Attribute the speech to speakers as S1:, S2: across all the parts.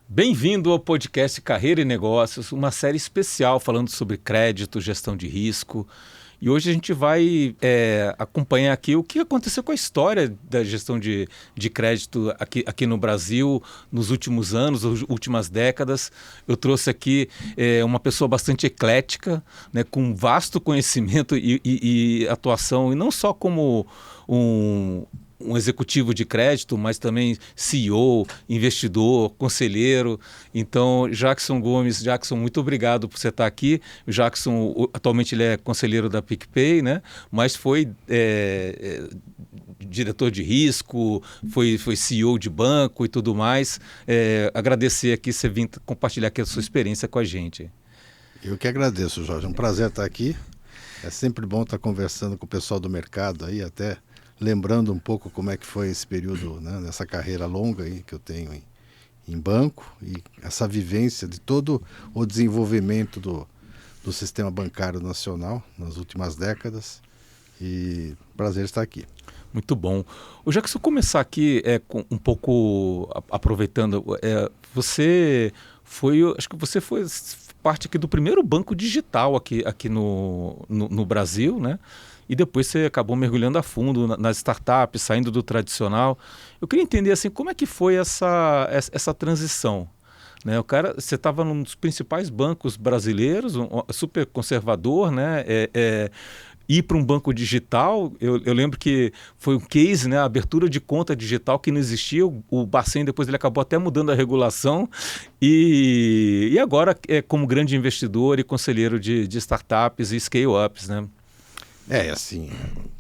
S1: Bem-vindo ao podcast Carreira e Negócios, uma série especial falando sobre crédito, gestão de risco. E hoje a gente vai acompanhar aqui o que aconteceu com a história da gestão de crédito aqui no Brasil nos últimos anos, nas últimas décadas. Eu trouxe aqui uma pessoa bastante eclética, né, com vasto conhecimento e atuação, e não só como um executivo de crédito, mas também CEO, investidor, conselheiro. Então, Jackson Gomes, Jackson, muito obrigado por você estar aqui. O Jackson, atualmente ele é conselheiro da PicPay, né? Mas foi diretor de risco, foi CEO de banco e tudo mais. Agradecer aqui você vir compartilhar aqui a sua experiência com a gente.
S2: Eu que agradeço, Jorge. É um prazer estar aqui. É sempre bom estar conversando com o pessoal do mercado aí, até lembrando um pouco como é que foi esse período, né, nessa carreira longa aí que eu tenho em banco e essa vivência de todo o desenvolvimento do sistema bancário nacional nas últimas décadas. E prazer estar aqui.
S1: Muito bom. O Jackson, começar aqui um pouco aproveitando, acho que você foi parte aqui do primeiro banco digital aqui no Brasil, né? E depois você acabou mergulhando a fundo nas startups, saindo do tradicional. Eu queria entender assim, como é que foi essa transição? Né, você estava num dos principais bancos brasileiros, super conservador, né? Ir para um banco digital, eu lembro que foi um case, né, a abertura de conta digital que não existia, o Bacen depois ele acabou até mudando a regulação e agora como grande investidor e conselheiro de startups e scale-ups, né?
S2: Assim,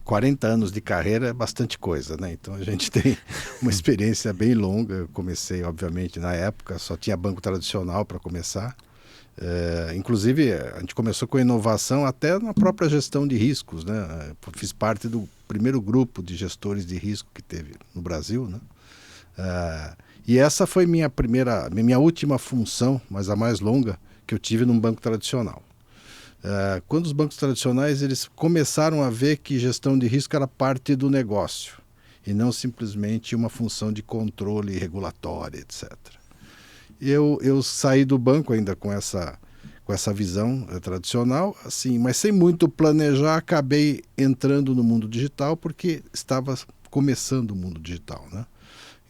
S2: 40 anos de carreira é bastante coisa, né? Então a gente tem uma experiência bem longa. Eu comecei, obviamente, na época, só tinha banco tradicional para começar. Inclusive, a gente começou com inovação até na própria gestão de riscos, né? Eu fiz parte do primeiro grupo de gestores de risco que teve no Brasil, né? E essa foi minha última função, mas a mais longa, que eu tive num banco tradicional. Quando os bancos tradicionais eles começaram a ver que gestão de risco era parte do negócio e não simplesmente uma função de controle regulatório, etc. Eu saí do banco ainda com essa visão tradicional, assim, mas sem muito planejar, acabei entrando no mundo digital porque estava começando o mundo digital, né?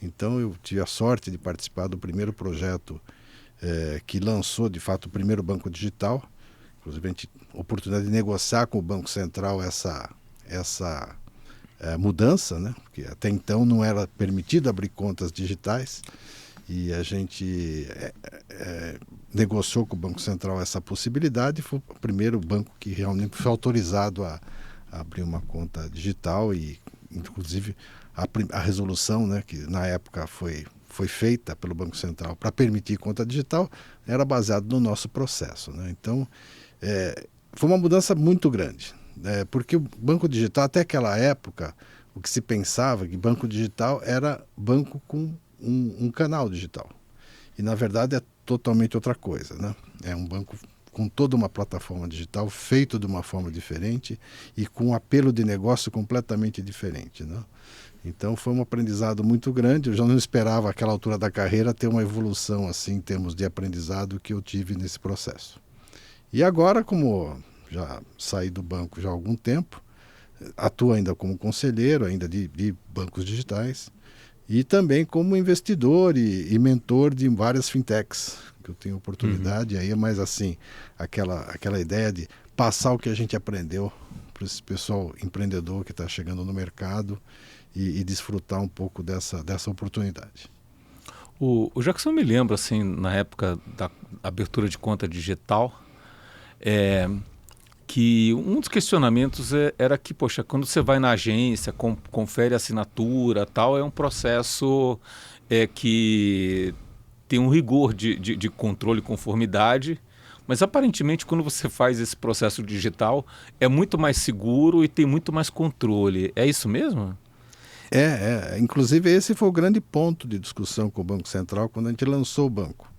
S2: Então eu tive a sorte de participar do primeiro projeto que lançou de fato o primeiro banco digital. Inclusive, a gente oportunidade de negociar com o Banco Central essa mudança, né? Porque até então não era permitido abrir contas digitais e a gente negociou com o Banco Central essa possibilidade. Foi o primeiro banco que realmente foi autorizado a abrir uma conta digital e, inclusive, a resolução, né, que na época foi feita pelo Banco Central para permitir conta digital era baseado no nosso processo, né? Então, foi uma mudança muito grande, porque o banco digital, até aquela época, o que se pensava que banco digital era banco com um canal digital. E, na verdade, é totalmente outra coisa, né? É um banco com toda uma plataforma digital, feito de uma forma diferente e com um apelo de negócio completamente diferente, né? Então, foi um aprendizado muito grande. Eu já não esperava, àquela altura da carreira, ter uma evolução assim, em termos de aprendizado que eu tive nesse processo. E agora, como já saí do banco já há algum tempo, atuo ainda como conselheiro ainda de bancos digitais e também como investidor e mentor de várias fintechs, que eu tenho oportunidade. Aí é mais assim, aquela ideia de passar o que a gente aprendeu para esse pessoal empreendedor que está chegando no mercado e desfrutar um pouco dessa oportunidade.
S1: O Jackson me lembra, assim, na época da abertura de conta digital, que um dos questionamentos era que, poxa, quando você vai na agência, confere a assinatura, tal, é um processo que tem um rigor de controle e conformidade, mas aparentemente quando você faz esse processo digital é muito mais seguro e tem muito mais controle. É isso mesmo?
S2: Inclusive esse foi o grande ponto de discussão com o Banco Central quando a gente lançou o banco.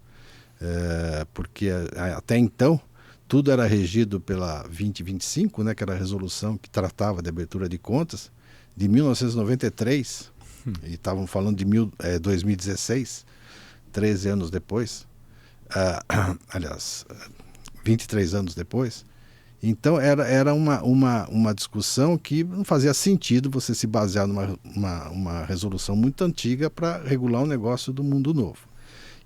S2: Porque até então tudo era regido pela 2025, né, que era a resolução que tratava de abertura de contas, de 1993, e estavam falando de 2016. 13 anos depois, aliás, 23 anos depois. Então era uma discussão que não fazia sentido você se basear numa resolução muito antiga para regular um negócio do mundo novo.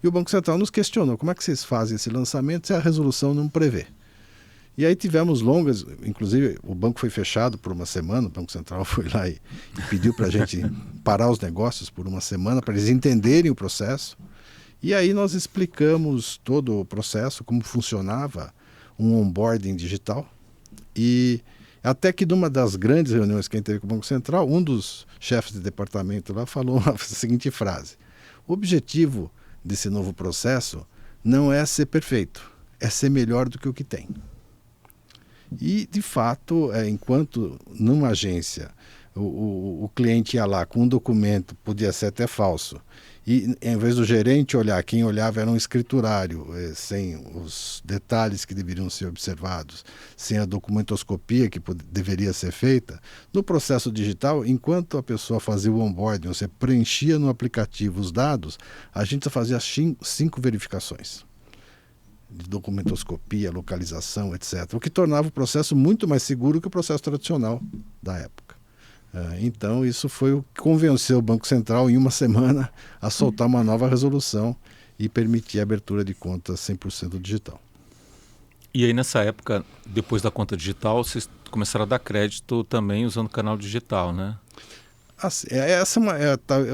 S2: E o Banco Central nos questionou, como é que vocês fazem esse lançamento se a resolução não prevê? E aí tivemos longas, inclusive o banco foi fechado por uma semana, o Banco Central foi lá e pediu para a gente parar os negócios por uma semana, para eles entenderem o processo. E aí nós explicamos todo o processo, como funcionava um onboarding digital. E até que numa das grandes reuniões que a gente teve com o Banco Central, um dos chefes de departamento lá falou a seguinte frase: o objetivo desse novo processo não é ser perfeito, é ser melhor do que o que tem. E, de fato, enquanto numa agência o cliente ia lá com um documento, podia ser até falso, e em vez do gerente olhar, quem olhava era um escriturário, sem os detalhes que deveriam ser observados, sem a documentoscopia que deveria ser feita, no processo digital, enquanto a pessoa fazia o onboarding, você preenchia no aplicativo os dados, a gente fazia 5 verificações de documentoscopia, localização, etc. O que tornava o processo muito mais seguro que o processo tradicional da época. Então, isso foi o que convenceu o Banco Central, em uma semana, a soltar uma nova resolução e permitir a abertura de contas 100% digital.
S1: E aí, nessa época, depois da conta digital, vocês começaram a dar crédito também usando o canal digital, né?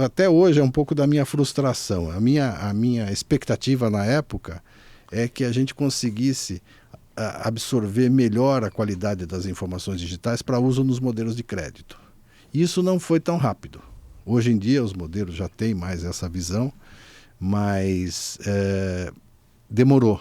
S1: Até hoje é um pouco da minha frustração. A minha expectativa na época é que a gente conseguisse absorver melhor a qualidade das informações digitais para uso nos modelos de crédito. Isso não foi tão rápido. Hoje em dia os modelos já têm mais essa visão, mas demorou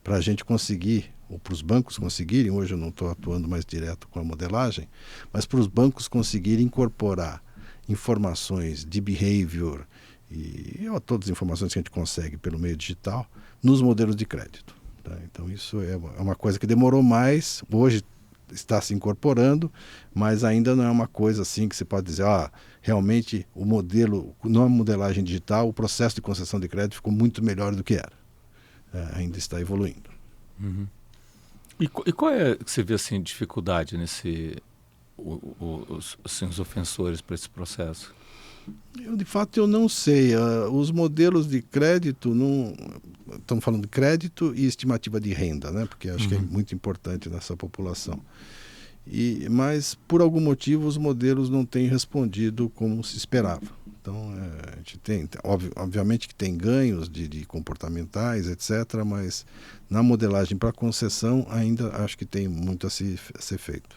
S1: para a gente conseguir, ou para os bancos conseguirem, hoje eu não estou atuando mais direto com a modelagem, mas para os bancos conseguirem incorporar informações de behavior e todas as informações que a gente consegue pelo meio digital nos modelos de crédito. Tá? Então isso é uma coisa que demorou mais, hoje está se incorporando, mas ainda não é uma coisa assim que você pode dizer, realmente o modelo, na modelagem digital, o processo de concessão de crédito ficou muito melhor do que era. Ainda está evoluindo. Uhum. E qual é que você vê assim, dificuldade os ofensores para esse processo?
S2: De fato, eu não sei. Os modelos de crédito, estamos falando de crédito e estimativa de renda, né? Porque acho que é muito importante nessa população. Mas, por algum motivo, os modelos não têm respondido como se esperava. Então, a gente tem, obviamente que tem ganhos de comportamentais, etc., mas na modelagem para concessão ainda acho que tem muito a ser feito.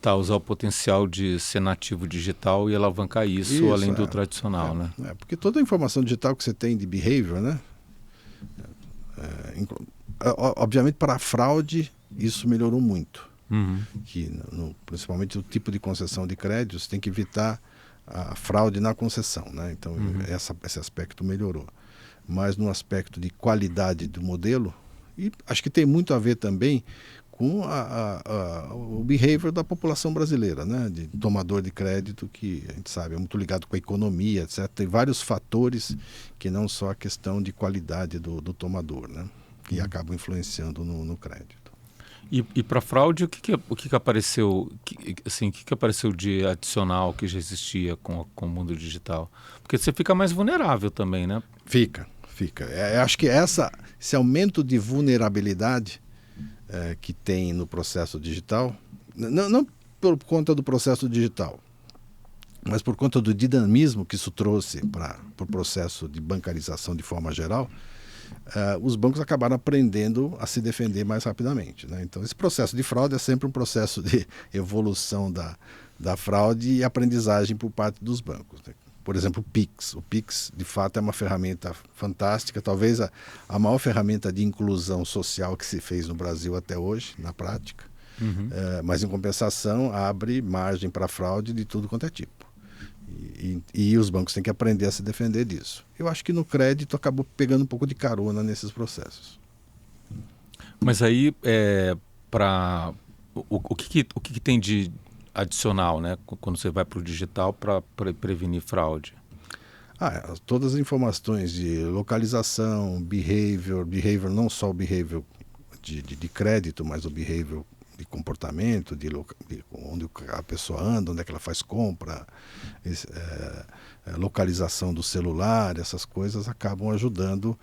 S1: Tá, usar o potencial de ser nativo digital e alavancar isso além do tradicional, né?
S2: Porque toda a informação digital que você tem de behavior, né? Obviamente para a fraude isso melhorou muito. Que, principalmente o tipo de concessão de crédito, você tem que evitar a fraude na concessão, né? Então esse aspecto melhorou. Mas no aspecto de qualidade do modelo, e acho que tem muito a ver também com o behavior da população brasileira, né? De tomador de crédito, que a gente sabe é muito ligado com a economia, etc. Tem vários fatores que não só a questão de qualidade do tomador, né? Que acabam influenciando no crédito.
S1: E para fraude, o que apareceu, o que apareceu de adicional que já existia com o mundo digital? Porque você fica mais vulnerável também, né?
S2: Fica. Acho que esse aumento de vulnerabilidade que tem no processo digital, não por conta do processo digital, mas por conta do dinamismo que isso trouxe para o processo de bancarização de forma geral, os bancos acabaram aprendendo a se defender mais rapidamente, né? Então, esse processo de fraude é sempre um processo de evolução da fraude e aprendizagem por parte dos bancos, né? Por exemplo, o Pix. O Pix, de fato, é uma ferramenta fantástica, talvez a maior ferramenta de inclusão social que se fez no Brasil até hoje, na prática. Mas, em compensação, abre margem para fraude de tudo quanto é tipo. E os bancos têm que aprender a se defender disso. Eu acho que no crédito acabou pegando um pouco de carona nesses processos.
S1: Mas aí, o que tem de adicional, né, quando você vai para o digital para prevenir fraude?
S2: Todas as informações de localização, behavior não só o behavior de crédito, mas o behavior de comportamento, de onde a pessoa anda, onde é que ela faz compra, localização do celular, essas coisas acabam ajudando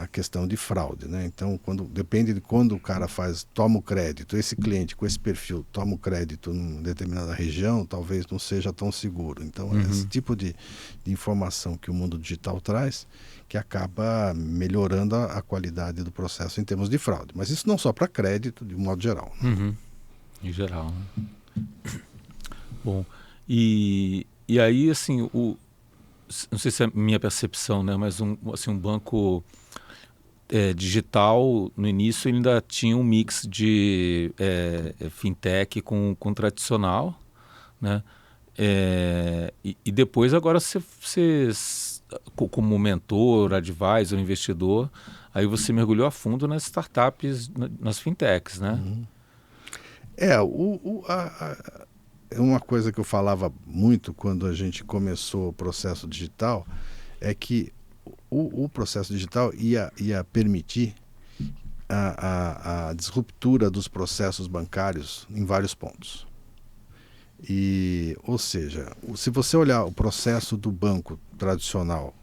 S2: a questão de fraude, né? Então, depende de quando o cara toma o crédito, esse cliente com esse perfil toma o crédito em determinada região, talvez não seja tão seguro. Então, esse tipo de informação que o mundo digital traz, que acaba melhorando a qualidade do processo em termos de fraude. Mas isso não só para crédito, de um modo geral. Né?
S1: Em geral. Né? Bom, e aí, assim, não sei se é a minha percepção, né? Mas um banco digital, no início, ele ainda tinha um mix de fintech com tradicional, né? E depois, agora, você, como mentor, advisor, investidor, aí você mergulhou a fundo nas startups, nas fintechs, né?
S2: Uma coisa que eu falava muito quando a gente começou o processo digital é que o processo digital ia permitir a disruptura dos processos bancários em vários pontos. Ou seja, se você olhar o processo do banco tradicional,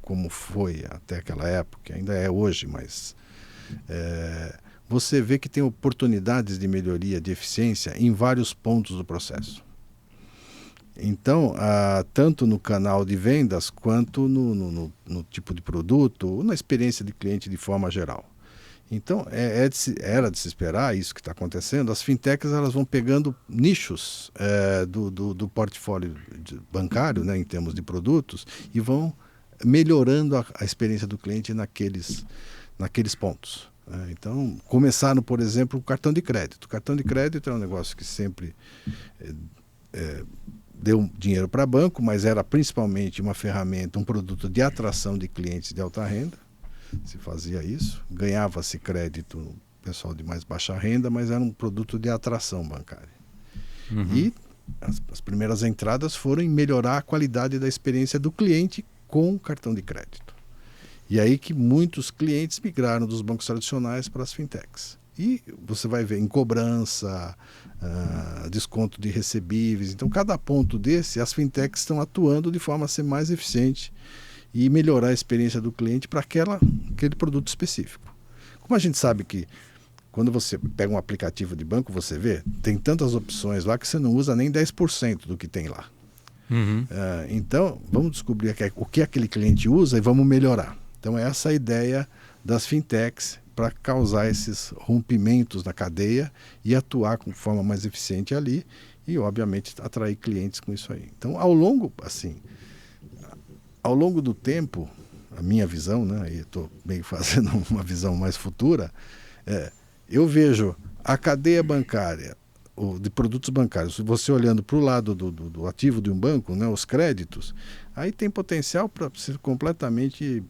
S2: como foi até aquela época, ainda é hoje, mas você vê que tem oportunidades de melhoria de eficiência em vários pontos do processo. Então, tanto no canal de vendas quanto no tipo de produto ou na experiência de cliente de forma geral. Então, era de se esperar isso que está acontecendo. As fintechs elas vão pegando nichos do portfólio bancário, né, em termos de produtos, e vão melhorando a experiência do cliente naqueles pontos. Então, começaram, por exemplo, o cartão de crédito. O cartão de crédito é um negócio que sempre deu dinheiro para banco, mas era principalmente uma ferramenta, um produto de atração de clientes de alta renda. Se fazia isso, ganhava-se crédito no pessoal de mais baixa renda, mas era um produto de atração bancária. E as primeiras entradas foram em melhorar a qualidade da experiência do cliente com o cartão de crédito. E aí que muitos clientes migraram dos bancos tradicionais para as fintechs. E você vai ver em cobrança, desconto de recebíveis. Então, cada ponto desse, as fintechs estão atuando de forma a ser mais eficiente e melhorar a experiência do cliente para aquele produto específico. Como a gente sabe que quando você pega um aplicativo de banco, você vê, tem tantas opções lá que você não usa nem 10% do que tem lá. Então, vamos descobrir o que aquele cliente usa e vamos melhorar. Então, essa é a ideia das fintechs para causar esses rompimentos na cadeia e atuar com forma mais eficiente ali e, obviamente, atrair clientes com isso aí. Então, ao longo do tempo, a minha visão, né, e estou meio fazendo uma visão mais futura, eu vejo a cadeia bancária, de produtos bancários, você olhando para o lado do ativo de um banco, né, os créditos, aí tem potencial para ser completamente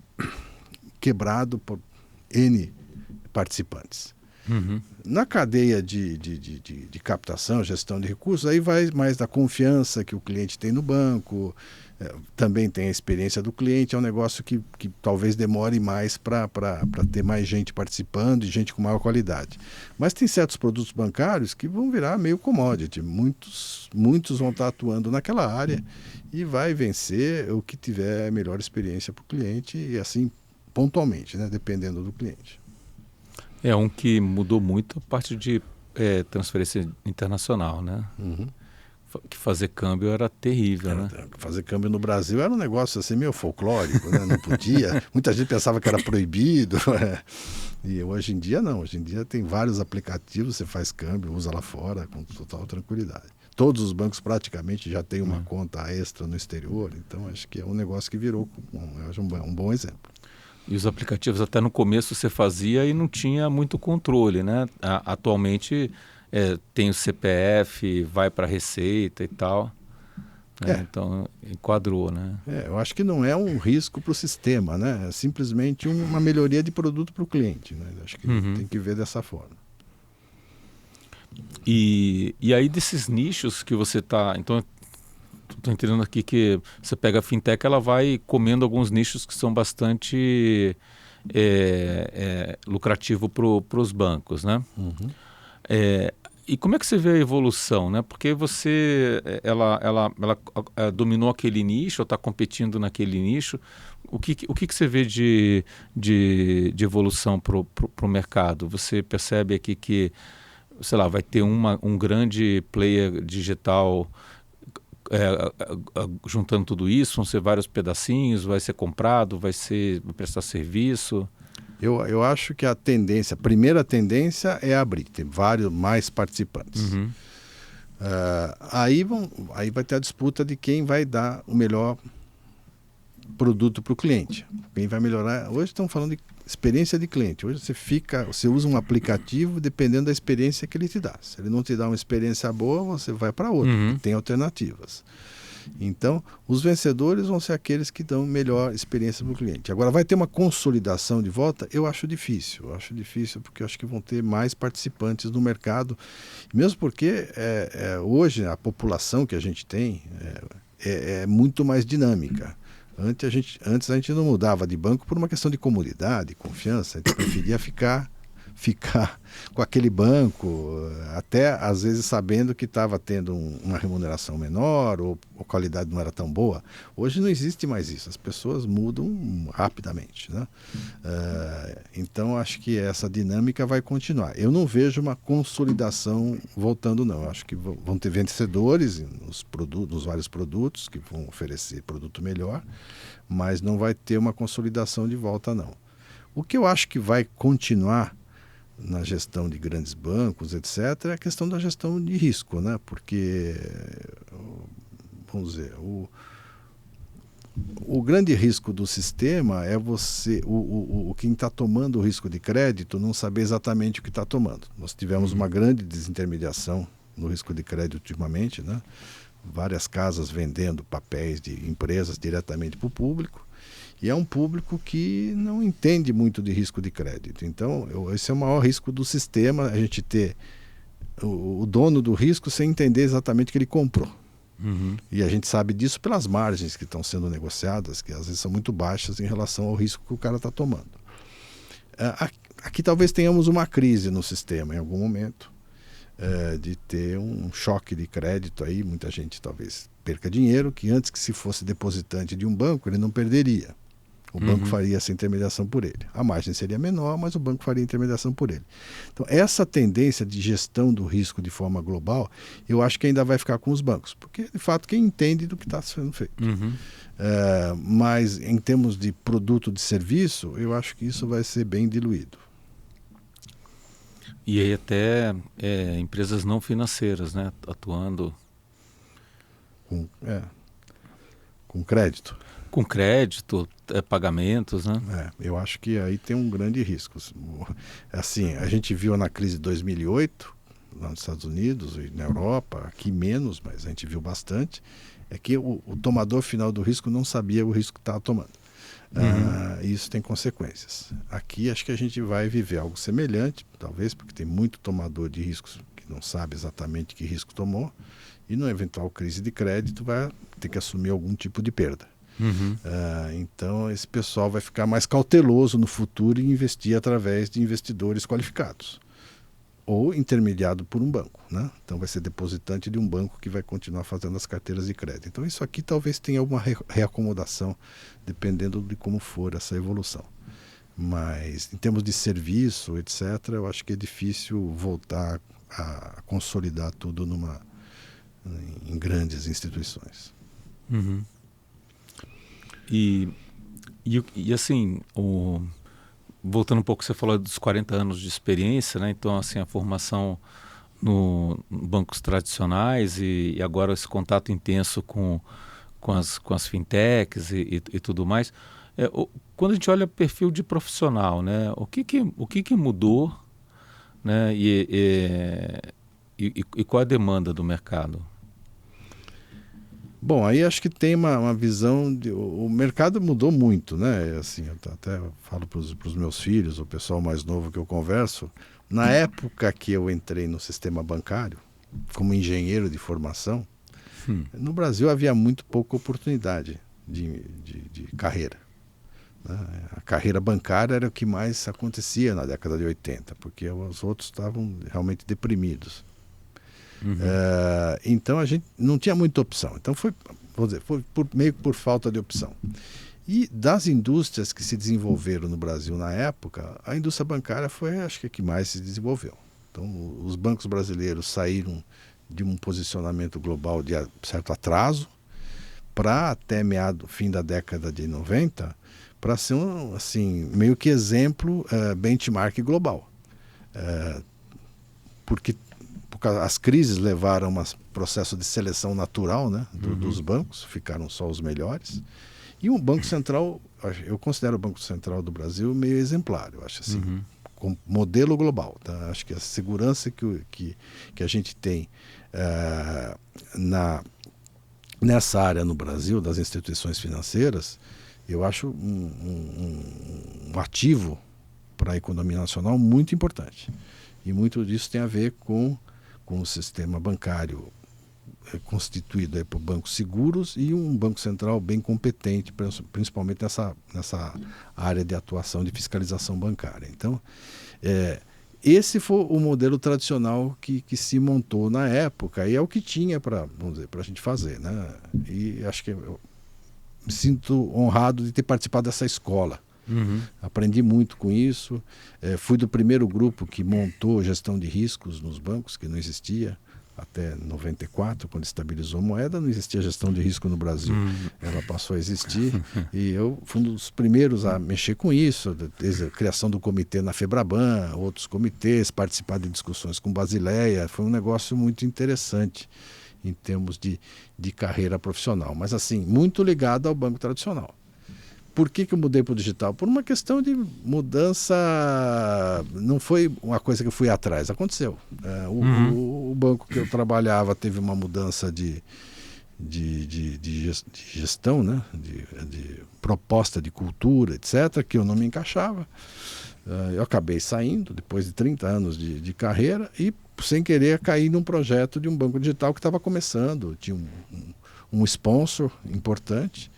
S2: quebrado por N participantes. Na cadeia de captação, gestão de recursos, aí vai mais da confiança que o cliente tem no banco, também tem a experiência do cliente, é um negócio que talvez demore mais para ter mais gente participando e gente com maior qualidade. Mas tem certos produtos bancários que vão virar meio commodity, muitos vão estar atuando naquela área e vai vencer o que tiver melhor experiência para o cliente e assim pontualmente, né, dependendo do cliente.
S1: É um que mudou muito a parte de transferência internacional, né? Que fazer câmbio era terrível, né?
S2: Fazer câmbio no Brasil era um negócio assim meio folclórico, né? Não podia. Muita gente pensava que era proibido. E hoje em dia não. Hoje em dia tem vários aplicativos, você faz câmbio, usa lá fora com total tranquilidade. Todos os bancos praticamente já têm uma conta extra no exterior, então acho que é um negócio que virou um bom exemplo.
S1: E os aplicativos até no começo você fazia e não tinha muito controle, né? Atualmente tem o CPF, vai para a Receita e tal. Né? Então enquadrou, né?
S2: Eu acho que não é um risco para o sistema, né? É simplesmente uma melhoria de produto para o cliente, né? Acho que tem que ver dessa forma.
S1: E aí desses nichos que você está... Então Estou entendendo aqui que você pega a fintech, ela vai comendo alguns nichos que são bastante lucrativo para os bancos, né?
S2: Uhum.
S1: E como é que você vê a evolução, né? Porque ela dominou aquele nicho, ou está competindo naquele nicho. O que você vê de evolução para o mercado? Você percebe aqui que, sei lá, vai ter um grande player digital juntando tudo isso, vão ser vários pedacinhos, vai ser comprado, vai prestar serviço?
S2: Eu acho que a primeira tendência é abrir, tem vários mais participantes.
S1: Uhum.
S2: Aí vai ter a disputa de quem vai dar o melhor produto para o cliente. Quem vai melhorar. Hoje estamos falando de experiência de cliente. Hoje você usa um aplicativo dependendo da experiência que ele te dá. Se ele não te dá uma experiência boa, você vai para outro,
S1: Uhum.
S2: que tem alternativas. Então, os vencedores vão ser aqueles que dão melhor experiência para o cliente. Agora, vai ter uma consolidação de volta? Eu acho difícil. Eu acho difícil porque eu acho que vão ter mais participantes no mercado. Mesmo porque hoje a população que a gente tem é muito mais dinâmica. Antes a gente não mudava de banco por uma questão de comodidade, confiança. A gente preferia ficar com aquele banco, até às vezes sabendo que estava tendo uma remuneração menor ou a qualidade não era tão boa. Hoje não existe mais isso, as pessoas mudam rapidamente, né? Então acho que essa dinâmica vai continuar. Eu não vejo uma consolidação voltando, não. Acho que vão ter vencedores nos vários produtos que vão oferecer produto melhor, mas não vai ter uma consolidação de volta, não. O que eu acho que vai continuar na gestão de grandes bancos, etc., é a questão da gestão de risco, né? Porque, vamos dizer, o grande risco do sistema é quem está tomando o risco de crédito não saber exatamente o que está tomando. Nós tivemos uma grande desintermediação no risco de crédito ultimamente, né? Várias casas vendendo papéis de empresas diretamente para o público. E é um público que não entende muito de risco de crédito. Então, esse é o maior risco do sistema, a gente ter o dono do risco sem entender exatamente o que ele comprou.
S1: Uhum.
S2: E a gente sabe disso pelas margens que estão sendo negociadas, que às vezes são muito baixas em relação ao risco que o cara está tomando. Aqui talvez tenhamos uma crise no sistema em algum momento, de ter um choque de crédito aí, muita gente talvez perca dinheiro, que antes que se fosse depositante de um banco, ele não perderia. O banco faria essa intermediação por ele. A margem seria menor, mas o banco faria a intermediação por ele. Então, essa tendência de gestão do risco de forma global, eu acho que ainda vai ficar com os bancos, porque, de fato, quem entende do que está sendo feito.
S1: Uhum.
S2: Mas, em termos de produto de serviço, eu acho que isso vai ser bem diluído.
S1: E aí até empresas não financeiras, né, atuando
S2: com crédito.
S1: Com crédito, pagamentos, né?
S2: Eu acho que aí tem um grande risco. Assim, a gente viu na crise de 2008, lá nos Estados Unidos e na Europa, aqui menos, mas a gente viu bastante, é que o tomador final do risco não sabia o risco que estava tomando. E isso tem consequências. Aqui acho que a gente vai viver algo semelhante, talvez, porque tem muito tomador de riscos que não sabe exatamente que risco tomou, e numa eventual crise de crédito vai ter que assumir algum tipo de perda. Então esse pessoal vai ficar mais cauteloso no futuro e investir através de investidores qualificados ou intermediado por um banco, né? Então vai ser depositante de um banco que vai continuar fazendo as carteiras de crédito. Então isso aqui talvez tenha alguma reacomodação dependendo de como for essa evolução, mas em termos de serviço, etc., eu acho que é difícil voltar a consolidar tudo em grandes instituições.
S1: Uhum. E assim, voltando um pouco, você falou dos 40 anos de experiência, né? Então, assim, a formação no bancos tradicionais e agora esse contato intenso com as fintechs e tudo mais. Quando a gente olha o perfil de profissional, né? O que mudou, né? E qual a demanda do mercado?
S2: Bom, aí acho que tem uma visão o mercado mudou muito, né? Assim, eu até falo para os meus filhos, o pessoal mais novo que eu converso, na época que eu entrei no sistema bancário, como engenheiro de formação, No Brasil havia muito pouca oportunidade de carreira. A carreira bancária era o que mais acontecia na década de 80, porque os outros estavam realmente deprimidos. Então a gente não tinha muita opção. Então foi meio que por falta de opção. E das indústrias que se desenvolveram no Brasil na época, a indústria bancária foi, acho que, a que mais se desenvolveu. Então os bancos brasileiros saíram de um posicionamento global de certo atraso para até fim da década de 90, para ser assim, meio que exemplo, benchmark global. Porque as crises levaram a um processo de seleção natural, né, dos bancos, ficaram só os melhores. E um Banco Central, eu considero o Banco Central do Brasil meio exemplar, eu acho assim, com modelo global. Tá? Acho que a segurança que a gente tem nessa área no Brasil, das instituições financeiras, eu acho um ativo para a economia nacional muito importante. E muito disso tem a ver com o sistema bancário constituído por bancos seguros e um Banco Central bem competente, principalmente nessa área de atuação de fiscalização bancária. Então, esse foi o modelo tradicional que se montou na época e é o que tinha para a gente fazer, né? E acho que eu me sinto honrado de ter participado dessa escola. Aprendi muito com isso. Fui do primeiro grupo que montou gestão de riscos nos bancos, que não existia. Até 94, quando estabilizou a moeda, não existia gestão de risco no Brasil. Ela passou a existir e eu fui um dos primeiros a mexer com isso, desde a criação do comitê na Febraban, outros comitês, participar de discussões com Basileia. Foi um negócio muito interessante em termos de carreira profissional, mas assim, muito ligado ao banco tradicional. Por que eu mudei para o digital? Por uma questão de mudança, não foi uma coisa que eu fui atrás, aconteceu. O banco que eu trabalhava teve uma mudança de gestão, né? de proposta de cultura, etc., que eu não me encaixava. Eu acabei saindo, depois de 30 anos de carreira, e sem querer caí num projeto de um banco digital que estava começando, tinha um sponsor importante,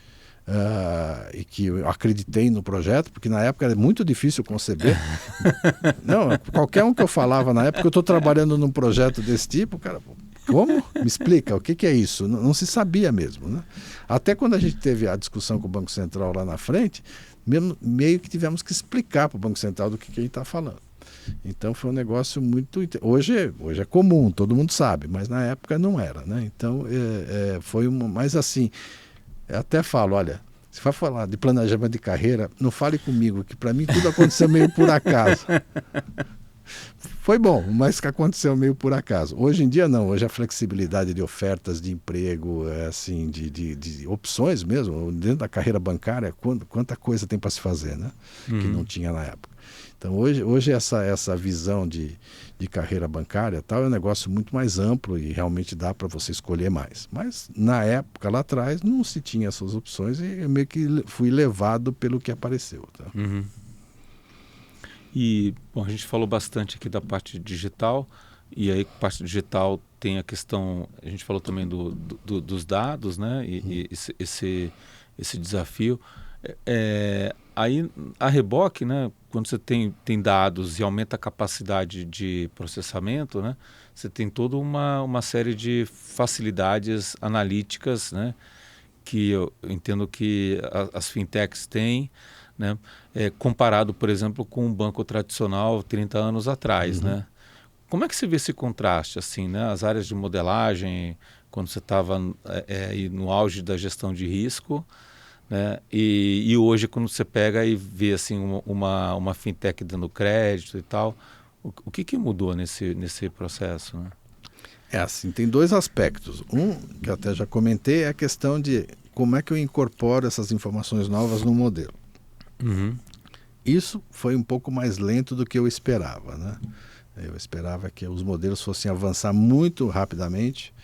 S2: e que eu acreditei no projeto, porque na época era muito difícil conceber. Não, qualquer um que eu falava na época, eu estou trabalhando num projeto desse tipo, cara, como? Me explica, o que é isso? Não se sabia mesmo, né? Até quando a gente teve a discussão com o Banco Central lá na frente, meio que tivemos que explicar para o Banco Central do que a gente está falando. Então foi um negócio muito... Hoje é comum, todo mundo sabe, mas na época não era, né? Então foi mais assim... Eu até falo, olha, se for falar de planejamento de carreira, não fale comigo, que para mim tudo aconteceu meio por acaso. Foi bom, mas que aconteceu meio por acaso. Hoje em dia não, hoje a flexibilidade de ofertas de emprego, assim, de opções mesmo, dentro da carreira bancária, quanta coisa tem para se fazer, né? Que não tinha na época. Então hoje essa visão de carreira bancária tal, é um negócio muito mais amplo e realmente dá para você escolher mais. Mas na época, lá atrás, não se tinha essas opções e eu meio que fui levado pelo que apareceu. Tá?
S1: E bom, a gente falou bastante aqui da parte digital, e aí parte digital tem a questão, a gente falou também dos dados, né? E esse desafio. Aí a reboque, né, quando você tem dados e aumenta a capacidade de processamento, né, você tem toda uma série de facilidades analíticas, né, que eu entendo que as fintechs têm, né, comparado, por exemplo, com um banco tradicional 30 anos atrás. Né? Como é que você vê esse contraste, assim, né, as áreas de modelagem, quando você estava no auge da gestão de risco, né? E hoje, quando você pega e vê assim, uma fintech dando crédito e tal, o que mudou nesse processo? Né?
S2: Assim, tem dois aspectos. Um, que eu até já comentei, é a questão de como é que eu incorporo essas informações novas no modelo. Isso foi um pouco mais lento do que eu esperava. Né? Eu esperava que os modelos fossem avançar muito rapidamente,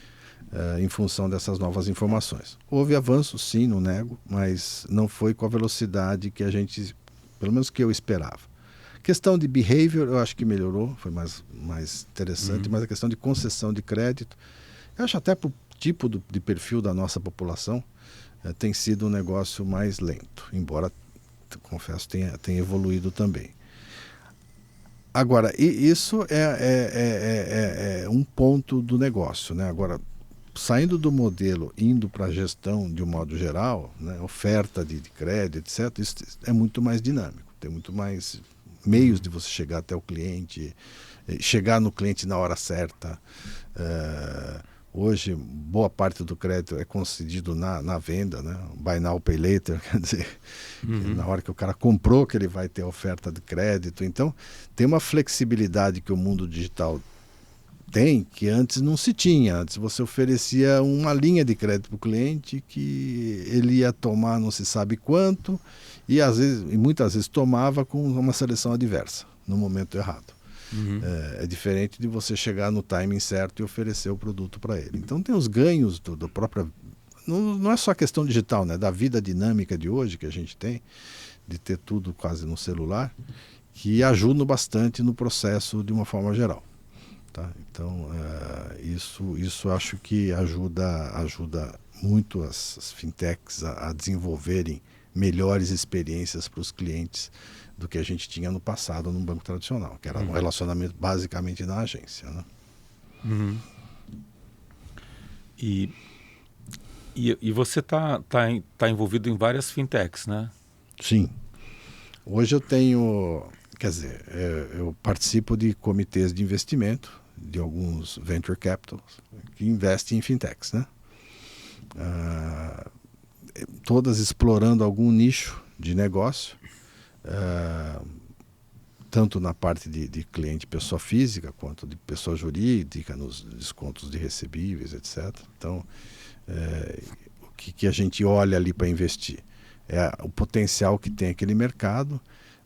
S2: em função dessas novas informações. Houve avanço, sim, não nego, mas não foi com a velocidade que a gente, pelo menos que eu esperava. Questão de behavior, eu acho que melhorou, foi mais interessante, mas a questão de concessão de crédito, eu acho até por tipo de perfil da nossa população tem sido um negócio mais lento, embora, confesso, tenha evoluído também. Agora, isso é um ponto do negócio, né? Agora, saindo do modelo, indo para a gestão de um modo geral, né? Oferta de crédito, etc., isso é muito mais dinâmico, tem muito mais meios de você chegar até o cliente, chegar no cliente na hora certa. Hoje, boa parte do crédito é concedido na venda, né? Buy now, pay later, quer dizer, na hora que o cara comprou que ele vai ter a oferta de crédito. Então, tem uma flexibilidade que o mundo digital tem que antes não se tinha. Antes você oferecia uma linha de crédito para o cliente que ele ia tomar não se sabe quanto e muitas vezes tomava com uma seleção adversa, no momento errado. É diferente de você chegar no timing certo e oferecer o produto para ele. Então tem os ganhos do próprio... Não é só a questão digital, né? Da vida dinâmica de hoje que a gente tem, de ter tudo quase no celular, que ajudam bastante no processo de uma forma geral. Tá? Então, isso acho que ajuda muito as fintechs a desenvolverem melhores experiências para os clientes do que a gente tinha no passado no banco tradicional, que era um relacionamento basicamente na agência. Né?
S1: E você tá envolvido em várias fintechs, né?
S2: Sim. Hoje eu tenho, quer dizer, eu participo de comitês de investimento de alguns venture capitals que investem em fintechs, né? Todas explorando algum nicho de negócio, tanto na parte de cliente pessoa física quanto de pessoa jurídica, nos descontos de recebíveis, etc. Então, o que a gente olha ali para investir é o potencial que tem aquele mercado,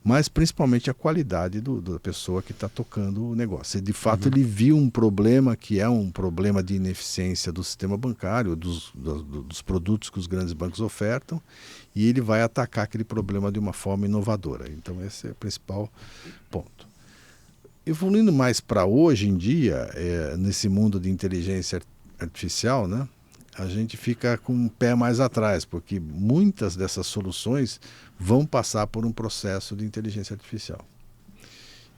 S2: mas principalmente a qualidade da pessoa que está tocando o negócio. Se de fato ele viu um problema que é um problema de ineficiência do sistema bancário, dos produtos que os grandes bancos ofertam, e ele vai atacar aquele problema de uma forma inovadora. Então esse é o principal ponto. Evoluindo mais para hoje em dia, nesse mundo de inteligência artificial, né, a gente fica com um pé mais atrás, porque muitas dessas soluções vão passar por um processo de inteligência artificial.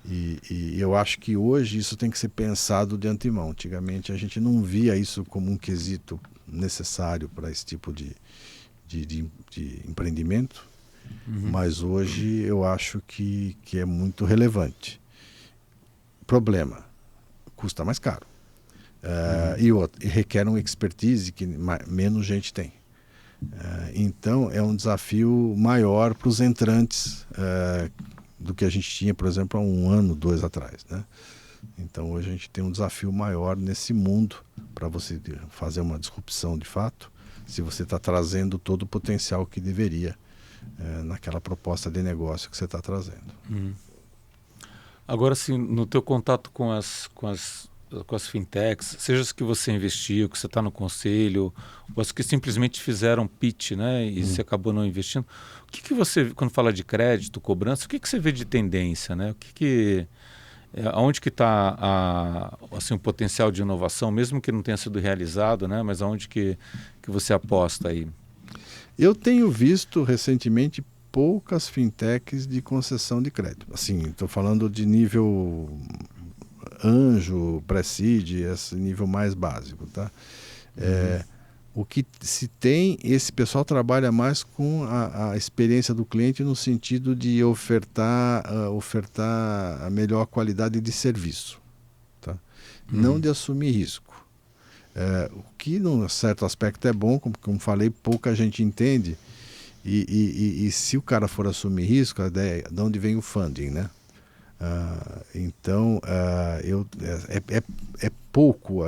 S2: E eu acho que hoje isso tem que ser pensado de antemão. Antigamente a gente não via isso como um quesito necessário para esse tipo de empreendimento, mas hoje eu acho que é muito relevante. Problema, custa mais caro. E requer uma expertise que menos gente tem. Então é um desafio maior para os entrantes do que a gente tinha, por exemplo, há 1 ano, 2 atrás, né? Então hoje a gente tem um desafio maior nesse mundo para você fazer uma disrupção de fato, se você está trazendo todo o potencial que deveria naquela proposta de negócio que você está trazendo.
S1: Agora, assim, no teu contato com as fintechs, seja as que você investiu, que você está no conselho, ou as que simplesmente fizeram pitch, né, e você acabou não investindo, o que você, quando fala de crédito, cobrança, o que você vê de tendência, né? Aonde que está assim, o potencial de inovação, mesmo que não tenha sido realizado, né, mas aonde que você aposta aí?
S2: Eu tenho visto recentemente poucas fintechs de concessão de crédito. Assim, estou falando de nível anjo, pré-seed, esse nível mais básico, tá? O que se tem, esse pessoal trabalha mais com a experiência do cliente no sentido de ofertar a melhor qualidade de serviço, tá? Não de assumir risco. O que, num certo aspecto, é bom, como falei, pouca gente entende. E se o cara for assumir risco, a ideia de onde vem o funding, né? Então, é pouco.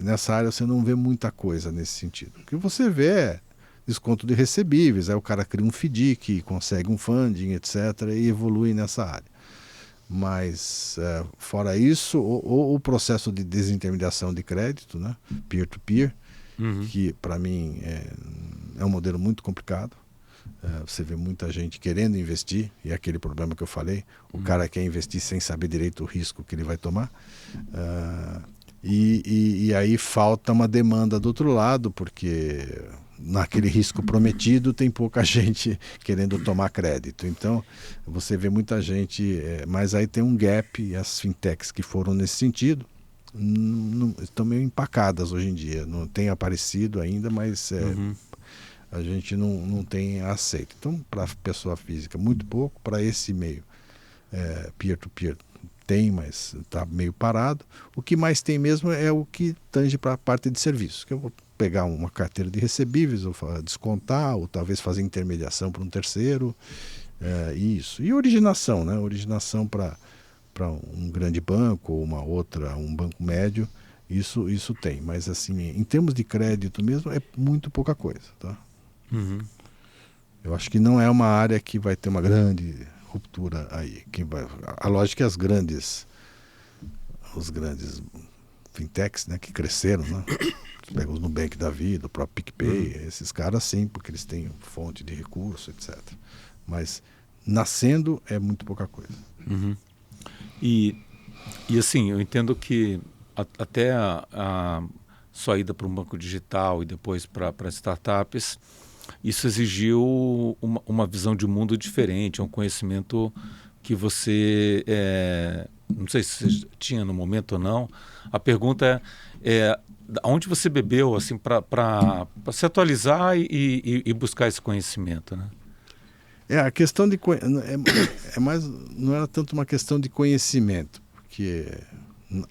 S2: Nessa área você não vê muita coisa nesse sentido. O que você vê é desconto de recebíveis, aí o cara cria um FDIC, consegue um funding, etc., e evolui nessa área. Mas, fora isso, o processo de desintermediação de crédito, né? Peer-to-peer, que para mim é um modelo muito complicado. Você vê muita gente querendo investir, e é aquele problema que eu falei, o cara quer investir sem saber direito o risco que ele vai tomar. E aí falta uma demanda do outro lado, porque naquele risco prometido tem pouca gente querendo tomar crédito. Então você vê muita gente, mas aí tem um gap, e as fintechs que foram nesse sentido estão meio empacadas hoje em dia. Não tem aparecido ainda, mas a gente não tem aceito. Então, para a pessoa física, muito pouco. Para esse meio peer-to-peer, tem, mas está meio parado. O que mais tem mesmo é o que tange para a parte de serviços, que eu vou pegar uma carteira de recebíveis, ou descontar, ou talvez fazer intermediação para um terceiro, isso. E originação, né? Originação para um grande banco, ou um banco médio, isso tem. Mas assim, em termos de crédito mesmo, é muito pouca coisa, tá? Eu acho que não é uma área que vai ter uma grande ruptura aí. A lógica é os grandes fintechs, né, que cresceram, né? Pega os Nubank da vida, o próprio PicPay, esses caras sim, porque eles têm fonte de recurso, etc. Mas nascendo é muito pouca coisa.
S1: E assim, eu entendo que até a sua ida para um banco digital e depois para startups, isso exigiu uma visão de mundo diferente, um conhecimento que você, não sei se você tinha no momento ou não. A pergunta é onde você bebeu assim, para se atualizar e buscar esse conhecimento, né?
S2: A questão de mais, não era tanto uma questão de conhecimento, porque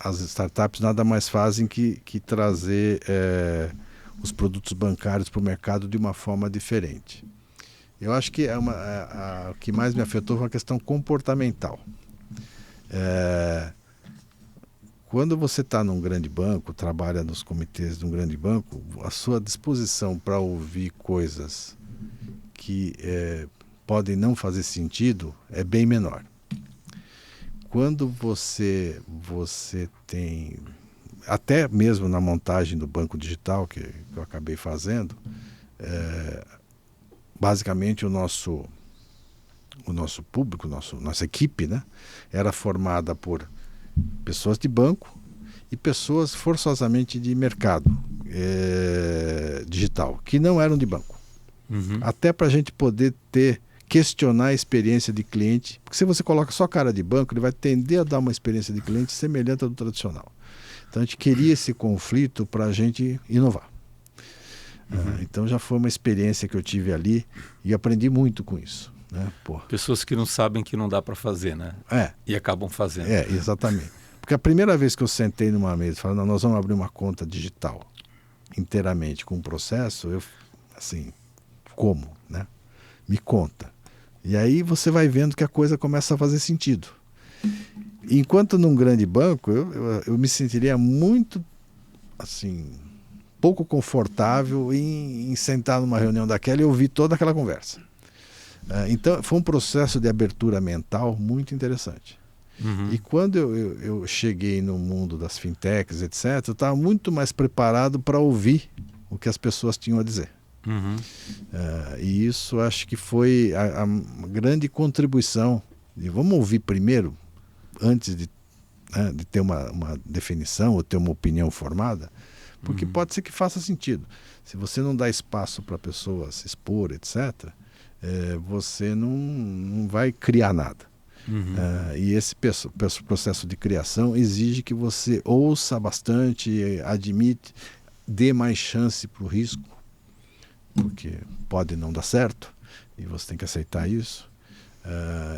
S2: as startups nada mais fazem que trazer os produtos bancários para o mercado de uma forma diferente. Eu acho que o que mais me afetou foi uma questão comportamental. Quando você está num grande banco, trabalha nos comitês de um grande banco, a sua disposição para ouvir coisas que podem não fazer sentido é bem menor. Quando você tem, até mesmo na montagem do banco digital que eu acabei fazendo, basicamente o nosso público, nossa equipe, né, era formada por pessoas de banco e pessoas forçosamente de mercado digital, que não eram de banco. Até para a gente poder questionar a experiência de cliente, porque se você coloca só cara de banco, ele vai tender a dar uma experiência de cliente semelhante ao do tradicional. Então a gente queria esse conflito para a gente inovar. Então já foi uma experiência que eu tive ali e aprendi muito com isso. Né?
S1: Pessoas que não sabem que não dá para fazer, né? E acabam fazendo.
S2: Exatamente. Porque a primeira vez que eu sentei numa mesa e falei, não, nós vamos abrir uma conta digital inteiramente com um processo, eu, assim, como? Né? Me conta. E aí você vai vendo que a coisa começa a fazer sentido. Enquanto num grande banco, eu me sentiria muito, assim, pouco confortável em sentar numa reunião daquela e ouvir toda aquela conversa. Então, foi um processo de abertura mental muito interessante. E quando eu cheguei no mundo das fintechs, etc., eu estava muito mais preparado para ouvir o que as pessoas tinham a dizer. E isso acho que foi a grande contribuição. E vamos ouvir primeiro, antes de ter uma definição ou ter uma opinião formada, porque pode ser que faça sentido. Se você não dá espaço para a pessoa se expor, etc., você não vai criar nada. E esse processo de criação exige que você ouça bastante, admite, dê mais chance para o risco, porque pode não dar certo e você tem que aceitar isso.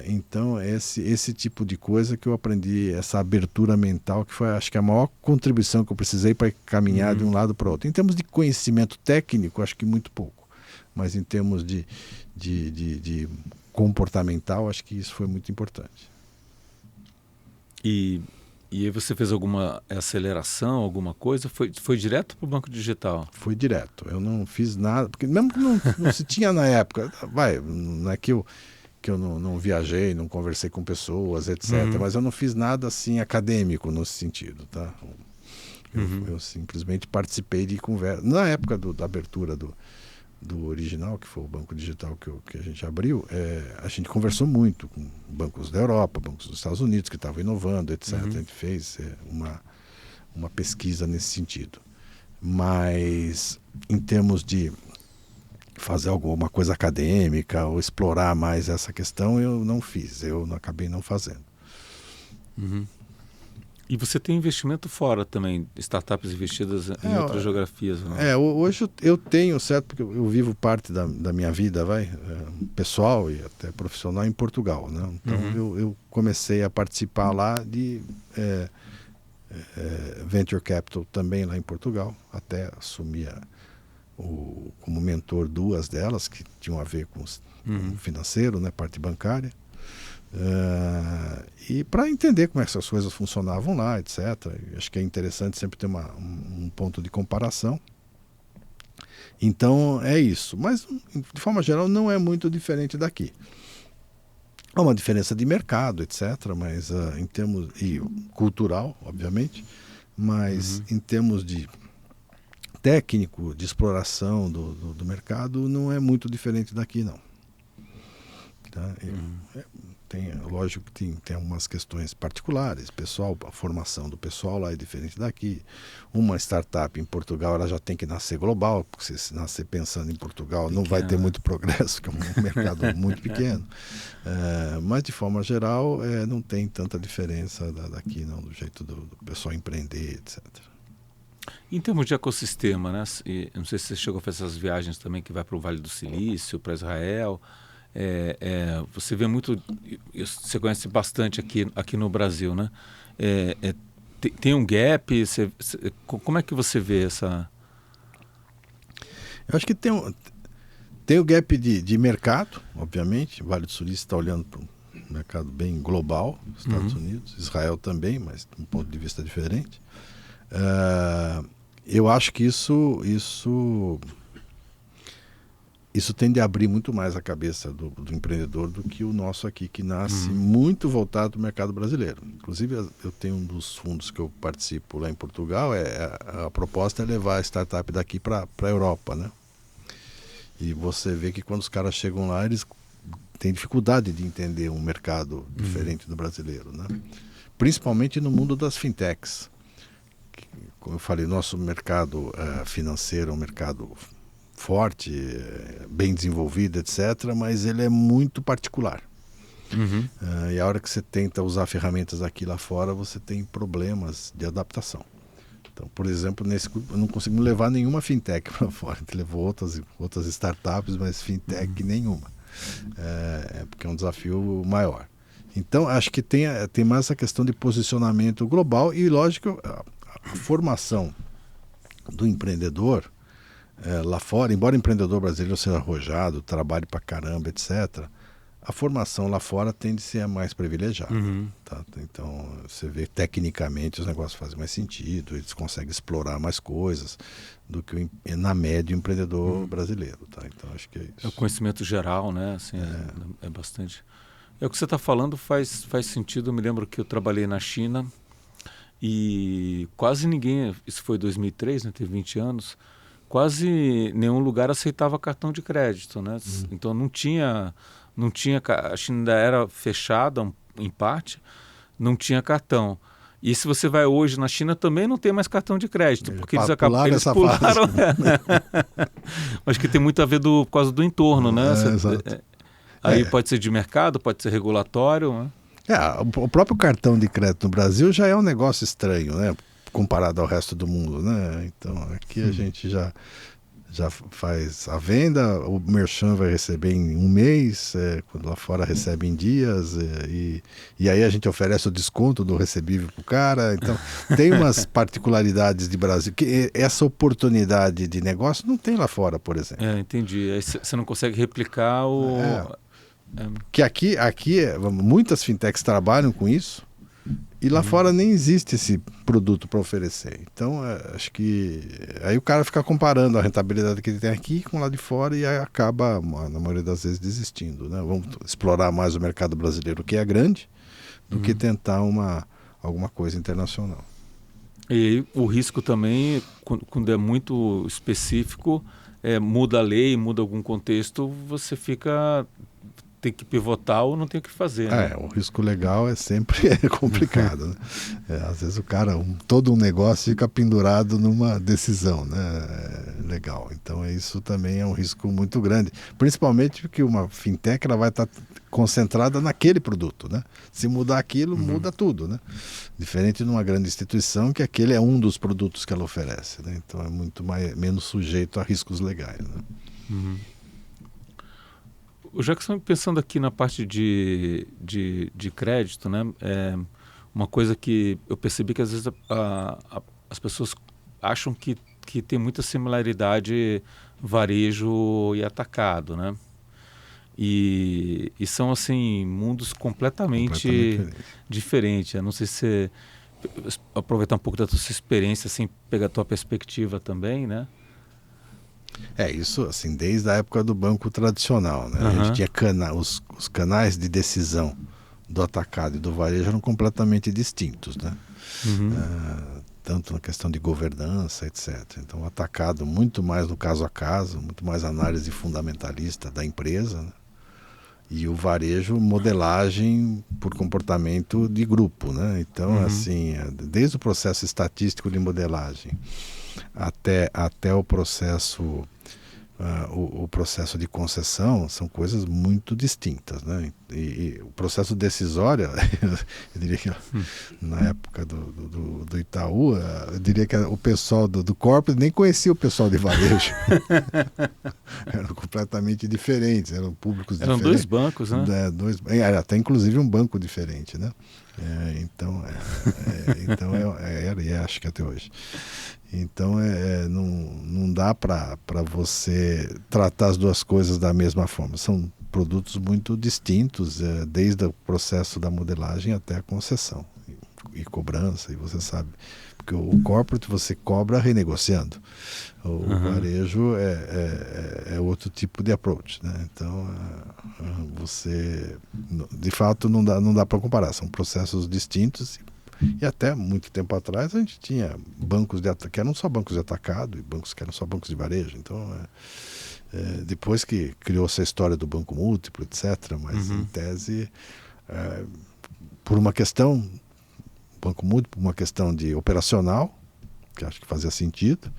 S2: Então esse tipo de coisa que eu aprendi, essa abertura mental, que foi, acho que a maior contribuição que eu precisei para caminhar de um lado para o outro. Em termos de conhecimento técnico, acho que muito pouco, mas em termos de comportamental, acho que isso foi muito importante.
S1: E aí você fez alguma aceleração, alguma coisa? Foi direto para o banco digital?
S2: Foi direto. Eu não fiz nada, porque mesmo que não se tinha na época, não é que eu não viajei, não conversei com pessoas, etc. Mas eu não fiz nada assim acadêmico nesse sentido, tá? Eu simplesmente participei de conversa. Na época da abertura do original, que foi o banco digital que a gente abriu, a gente conversou muito com bancos da Europa, bancos dos Estados Unidos que estavam inovando, etc. A gente fez uma pesquisa nesse sentido. Mas em termos de fazer alguma coisa acadêmica ou explorar mais essa questão, eu não fiz, acabei não fazendo.
S1: Uhum. E você tem investimento fora também, startups investidas em outras geografias? Não?
S2: Hoje eu tenho, certo, porque eu vivo parte da minha vida, pessoal e até profissional em Portugal, né? Então eu comecei a participar lá de Venture Capital também lá em Portugal, até assumi como mentor 2 delas, que tinham a ver com o financeiro, né, parte bancária. E para entender como essas coisas funcionavam lá, etc. Acho que é interessante sempre ter um ponto de comparação. Então é isso. Mas, de forma geral, não é muito diferente daqui. Há uma diferença de mercado, etc. Mas em termos cultural, obviamente, mas em termos de técnico, de exploração do mercado, não é muito diferente daqui, não. Tá? Lógico que tem algumas questões particulares, a formação do pessoal lá é diferente daqui. Uma startup em Portugal ela já tem que nascer global, porque se nascer pensando em Portugal não vai ter muito progresso, que é um mercado muito pequeno. Mas de forma geral não tem tanta diferença daqui, não, do jeito do pessoal empreender, etc.
S1: Em termos de ecossistema, né? Não sei se você chegou a fazer essas viagens também que vai para o Vale do Silício, para Israel. Você vê muito, você conhece bastante aqui no Brasil, né? Tem um gap, como é que você vê essa...
S2: Eu acho que tem o gap de mercado, obviamente. O Vale do Silício está olhando para um mercado bem global, Estados Unidos, Israel também, mas de um ponto de vista diferente. Eu acho que isso tende a abrir muito mais a cabeça do empreendedor do que o nosso aqui, que nasce muito voltado para o mercado brasileiro. Inclusive, eu tenho um dos fundos que eu participo lá em Portugal, a proposta é levar a startup daqui para a Europa, né? E você vê que quando os caras chegam lá, eles têm dificuldade de entender um mercado diferente do brasileiro, né? Principalmente no mundo das fintechs. Como eu falei, nosso mercado financeiro é um mercado forte, bem desenvolvido, etc., mas ele é muito particular. E a hora que você tenta usar ferramentas aqui lá fora, você tem problemas de adaptação. Então, por exemplo, nesse grupo eu não conseguimos levar nenhuma fintech para fora. A gente levou outras startups, mas fintech nenhuma. Porque é um desafio maior. Então, acho que tem mais essa questão de posicionamento global e, lógico, a formação do empreendedor lá fora, embora o empreendedor brasileiro seja arrojado, trabalhe pra caramba, etc., a formação lá fora tende a ser a mais privilegiada. Tá? Então, você vê tecnicamente os negócios fazem mais sentido, eles conseguem explorar mais coisas do que na média o empreendedor brasileiro. Tá? Então, acho que é isso.
S1: É o conhecimento geral, né? Assim, é bastante... O que você está falando faz sentido. Eu me lembro que eu trabalhei na China e quase ninguém, isso foi em 2003, né? Teve 20 anos, quase nenhum lugar aceitava cartão de crédito, né? Então não tinha, a China ainda era fechada em parte, não tinha cartão. E se você vai hoje na China também não tem mais cartão de crédito, porque eles pularam. Acho que tem muito a ver por causa do entorno, né?
S2: Exato.
S1: Aí pode ser de mercado, pode ser regulatório, né?
S2: O próprio cartão de crédito no Brasil já é um negócio estranho, né? Comparado ao resto do mundo, né? Então aqui a gente já faz a venda, o merchan vai receber em um mês, quando lá fora recebe em dias, e aí a gente oferece o desconto do recebível para o cara. Então tem umas particularidades de Brasil, que essa oportunidade de negócio não tem lá fora, por exemplo.
S1: Entendi. Aí você não consegue replicar
S2: Que aqui muitas fintechs trabalham com isso, e lá fora nem existe esse produto para oferecer. Então, acho que aí o cara fica comparando a rentabilidade que ele tem aqui com lá de fora e aí acaba, na maioria das vezes, desistindo, né? Vamos explorar mais o mercado brasileiro, que é grande, do que tentar alguma coisa internacional.
S1: E aí, o risco também, quando é muito específico, muda a lei, muda algum contexto, você fica tem que pivotar ou não tem o que fazer. Né?
S2: O risco legal é sempre complicado. Né? Às vezes o cara, todo um negócio fica pendurado numa decisão, né? Legal. Então isso também é um risco muito grande. Principalmente porque uma fintech ela vai estar concentrada naquele produto. Né? Se mudar aquilo, muda tudo. Né? Diferente de uma grande instituição que aquele é um dos produtos que ela oferece. Né? Então é muito menos sujeito a riscos legais. Né?
S1: O Jackson, pensando aqui na parte de crédito, né? Uma coisa que eu percebi que às vezes as pessoas acham que tem muita similaridade varejo e atacado, né? E são assim mundos completamente diferentes. Eu não sei se você aproveitar um pouco da tua experiência, assim, pegar a tua perspectiva também, né?
S2: Isso assim, desde a época do banco tradicional, né? A gente tinha os canais de decisão do atacado e do varejo eram completamente distintos, né? Tanto na questão de governança, etc. Então o atacado muito mais no caso a caso, muito mais análise fundamentalista da empresa, né? E o varejo modelagem por comportamento de grupo, né? Então assim, desde o processo estatístico de modelagem até o processo o processo de concessão são coisas muito distintas, né? E o processo decisório, eu diria que na época do Itaú, eu diria que o pessoal do corporate nem conhecia o pessoal de varejo. Eram completamente diferentes, eram públicos diferentes.
S1: Eram dois bancos, né?
S2: Até inclusive um banco diferente, né? Então acho que até hoje. Então não dá para você tratar as duas coisas da mesma forma. São produtos muito distintos, desde o processo da modelagem até a concessão e cobrança, e você sabe. Porque o corporate você cobra renegociando. O varejo é outro tipo de approach, né? Então você, de fato, não dá para comparar. São processos distintos. E até muito tempo atrás a gente tinha bancos que eram só bancos de atacado e bancos que eram só bancos de varejo. Então, depois que criou essa história do banco múltiplo, etc., mas em tese, por uma questão, banco múltiplo, uma questão de operacional, que acho que fazia sentido,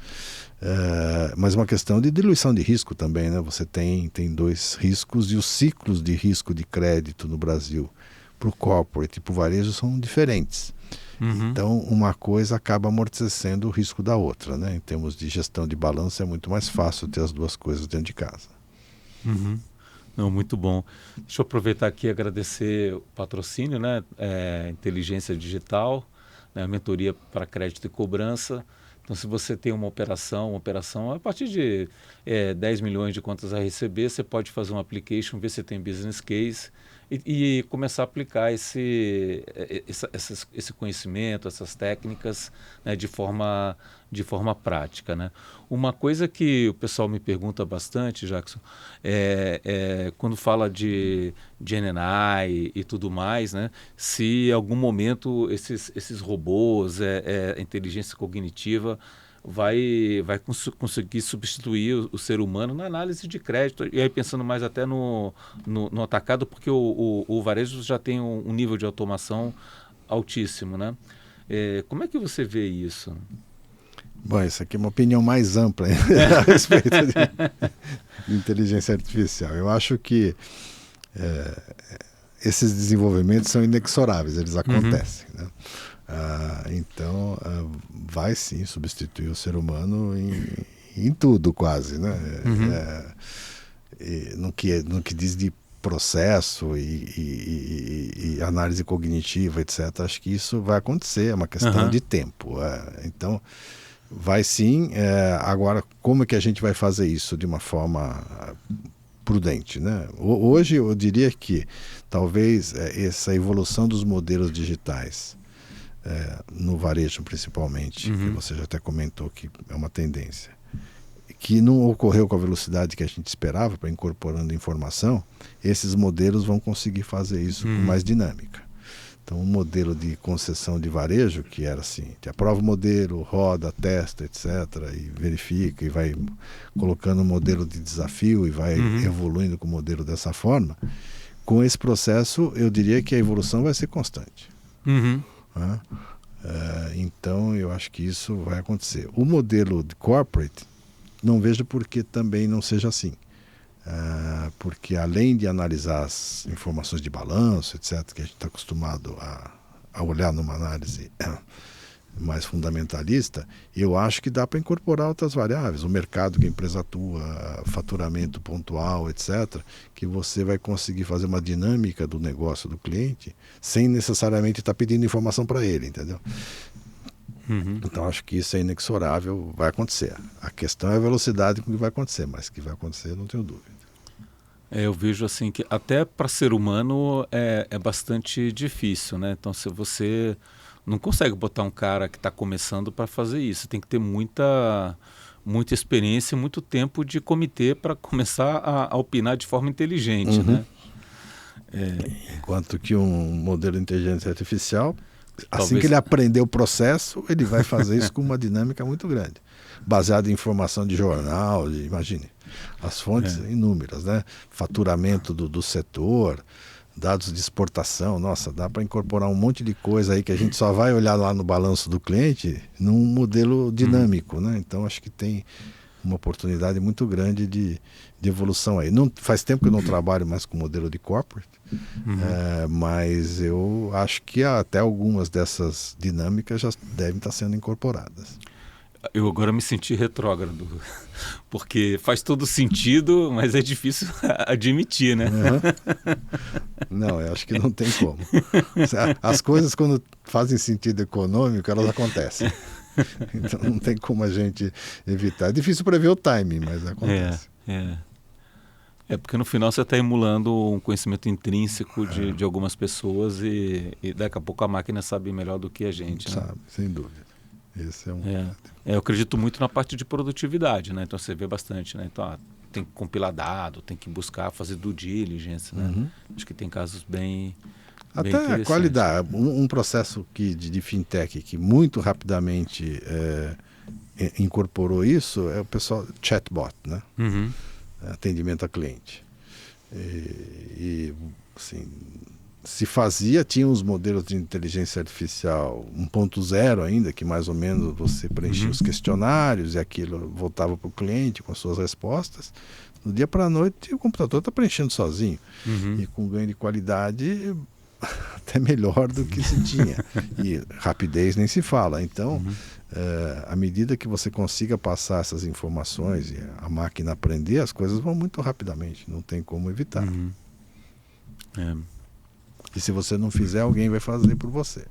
S2: mas uma questão de diluição de risco também, né? Você tem dois riscos e os ciclos de risco de crédito no Brasil para o corporate e para o varejo são diferentes. Então, uma coisa acaba amortecendo o risco da outra, né? Em termos de gestão de balanço, é muito mais fácil ter as duas coisas dentro de casa.
S1: Não, muito bom. Deixa eu aproveitar aqui e agradecer o patrocínio, né? Inteligência Digital, né? Mentoria para crédito e cobrança. Então, se você tem uma operação a partir de 10 milhões de contas a receber, você pode fazer um application, ver se tem business case e começar a aplicar esse conhecimento, essas técnicas, né, de forma prática, né? Uma coisa que o pessoal me pergunta bastante, Jackson, quando fala de GenAI e tudo mais, né, se em algum momento esses robôs, inteligência cognitiva, vai conseguir substituir o ser humano na análise de crédito. E aí pensando mais até no atacado, porque o varejo já tem um nível de automação altíssimo, né? Como é que você vê isso?
S2: Bom, isso aqui é uma opinião mais ampla a respeito de inteligência artificial. Eu acho que esses desenvolvimentos são inexoráveis, eles acontecem, né? Então, vai sim substituir o ser humano em tudo quase, né? No que diz de processo e análise cognitiva, etc. Acho que isso vai acontecer, é uma questão de tempo. Então, vai sim. Agora, como é que a gente vai fazer isso de uma forma prudente, né? Hoje, eu diria que talvez essa evolução dos modelos digitais, no varejo principalmente, que você já até comentou que é uma tendência, que não ocorreu com a velocidade que a gente esperava para incorporando informação, esses modelos vão conseguir fazer isso com mais dinâmica. Então, um modelo de concessão de varejo, que era assim, te aprova o modelo, roda, testa, etc., e verifica, e vai colocando um modelo de desafio e vai evoluindo com o modelo dessa forma. com esse processo, eu diria que a evolução vai ser constante.
S1: Uhum.
S2: Né? Então, eu acho que isso vai acontecer. O modelo de corporate, não vejo por que também não seja assim. Porque além de analisar as informações de balanço, etc., que a gente está acostumado a olhar numa análise mais fundamentalista, eu acho que dá para incorporar outras variáveis, o mercado que a empresa atua, faturamento pontual, etc., que você vai conseguir fazer uma dinâmica do negócio do cliente sem necessariamente estar pedindo informação para ele, entendeu?
S1: Uhum.
S2: Então acho que isso é inexorável, vai acontecer. A questão é a velocidade com que vai acontecer, mas que vai acontecer, não tenho dúvida.
S1: Eu vejo assim que até para ser humano é bastante difícil, né? Então, se você não consegue botar um cara que está começando para fazer isso, tem que ter muita experiência e muito tempo de comitê para começar a opinar de forma inteligente, né?
S2: Enquanto que um modelo de inteligência artificial,
S1: Talvez...
S2: assim que ele aprender o processo, ele vai fazer isso com uma dinâmica muito grande, baseado em informação de jornal, imagine, as fontes inúmeras, né? Faturamento do setor, dados de exportação, nossa, dá para incorporar um monte de coisa aí que a gente só vai olhar lá no balanço do cliente num modelo dinâmico, né? Então acho que tem uma oportunidade muito grande de evolução aí. Não, faz tempo que eu não trabalho mais com modelo de corporate, mas eu acho que até algumas dessas dinâmicas já devem estar sendo incorporadas.
S1: Eu agora me senti retrógrado, porque faz todo sentido, mas é difícil admitir, né?
S2: Não, eu acho que não tem como. As coisas, quando fazem sentido econômico, elas acontecem. Então não tem como a gente evitar. É difícil prever o timing, mas acontece.
S1: Porque no final você está emulando um conhecimento intrínseco de algumas pessoas e daqui a pouco a máquina sabe melhor do que a gente. Né?
S2: Sabe, sem dúvida. Esse é um...
S1: eu acredito muito na parte de produtividade, né? Então você vê bastante, né? Então tem que compilar dado, tem que buscar fazer due diligence, né? Acho que tem casos bem
S2: até a qualidade. Um processo de fintech que muito rapidamente incorporou isso é o pessoal chatbot, né? Atendimento a cliente. E assim, se fazia, tinha os modelos de inteligência artificial 1.0 ainda, que mais ou menos você preenchia os questionários e aquilo voltava para o cliente com as suas respostas. No dia para a noite o computador está preenchendo sozinho e com ganho de qualidade até melhor do que se tinha. E rapidez nem se fala. Então, à medida que você consiga passar essas informações e a máquina aprender, as coisas vão muito rapidamente, não tem como evitar. E se você não fizer, alguém vai fazer por você.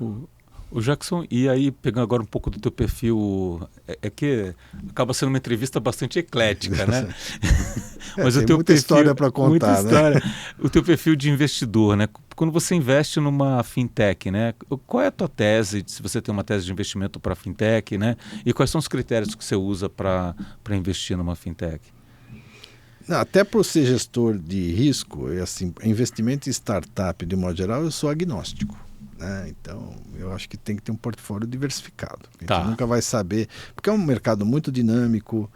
S1: O Jackson, e aí, pegando agora um pouco do teu perfil, é que acaba sendo uma entrevista bastante eclética, né?
S2: Mas tem muita história para contar,
S1: muita história.
S2: Né?
S1: O teu perfil de investidor, né? Quando você investe numa fintech, né? Qual é a tua tese, se você tem uma tese de investimento para fintech, né? E quais são os critérios que você usa para investir numa fintech?
S2: Não, até por ser gestor de risco, assim, investimento em startup, de modo geral, eu sou agnóstico. Né? Então, eu acho que tem que ter um portfólio diversificado. A gente nunca vai saber, porque é um mercado muito dinâmico,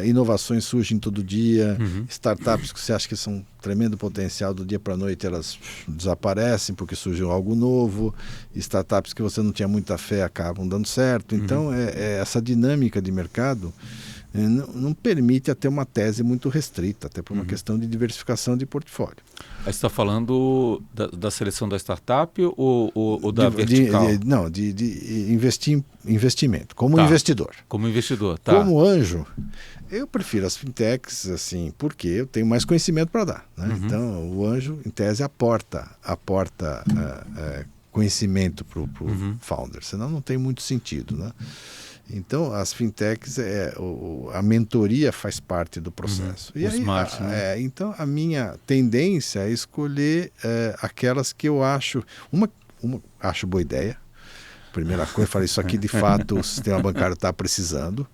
S2: inovações surgem todo dia, startups que você acha que são tremendo potencial, do dia para a noite elas desaparecem porque surgiu algo novo, startups que você não tinha muita fé acabam dando certo. Então, essa dinâmica de mercado não permite até uma tese muito restrita, até por uma questão de diversificação de portfólio.
S1: Aí você está falando da seleção da startup ou da vertical?
S2: De investimento, como investidor.
S1: Como investidor, tá.
S2: Como anjo, eu prefiro as fintechs, assim, porque eu tenho mais conhecimento para dar. Né? Então, o anjo, em tese, aporta conhecimento para o founder, senão não tem muito sentido, né? Então, as fintechs, a mentoria faz parte do processo. E aí,
S1: smart, né?
S2: Então, a minha tendência é escolher aquelas que eu acho... acho boa ideia. Primeira coisa, eu falei, isso aqui de fato o sistema bancário está precisando.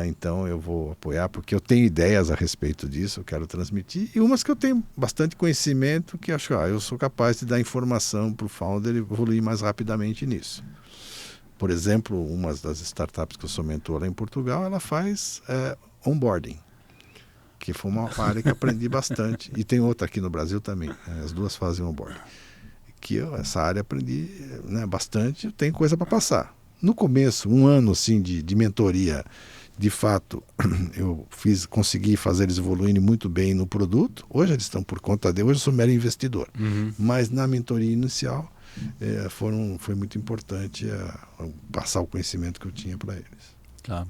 S2: Então, eu vou apoiar, porque eu tenho ideias a respeito disso, eu quero transmitir. E umas que eu tenho bastante conhecimento, que acho que eu sou capaz de dar informação para o founder e evoluir mais rapidamente nisso. Por exemplo, uma das startups que eu sou mentor lá em Portugal, ela faz onboarding, que foi uma área que aprendi bastante. E tem outra aqui no Brasil também, né? As duas fazem onboarding. Essa área aprendi, né, bastante, tem coisa para passar. No começo, um ano assim, de mentoria, de fato, eu consegui fazer eles evoluírem muito bem no produto. Hoje eles estão por conta hoje eu sou mero investidor. Mas na mentoria inicial, foi muito importante passar o conhecimento que eu tinha para eles.
S1: Tá.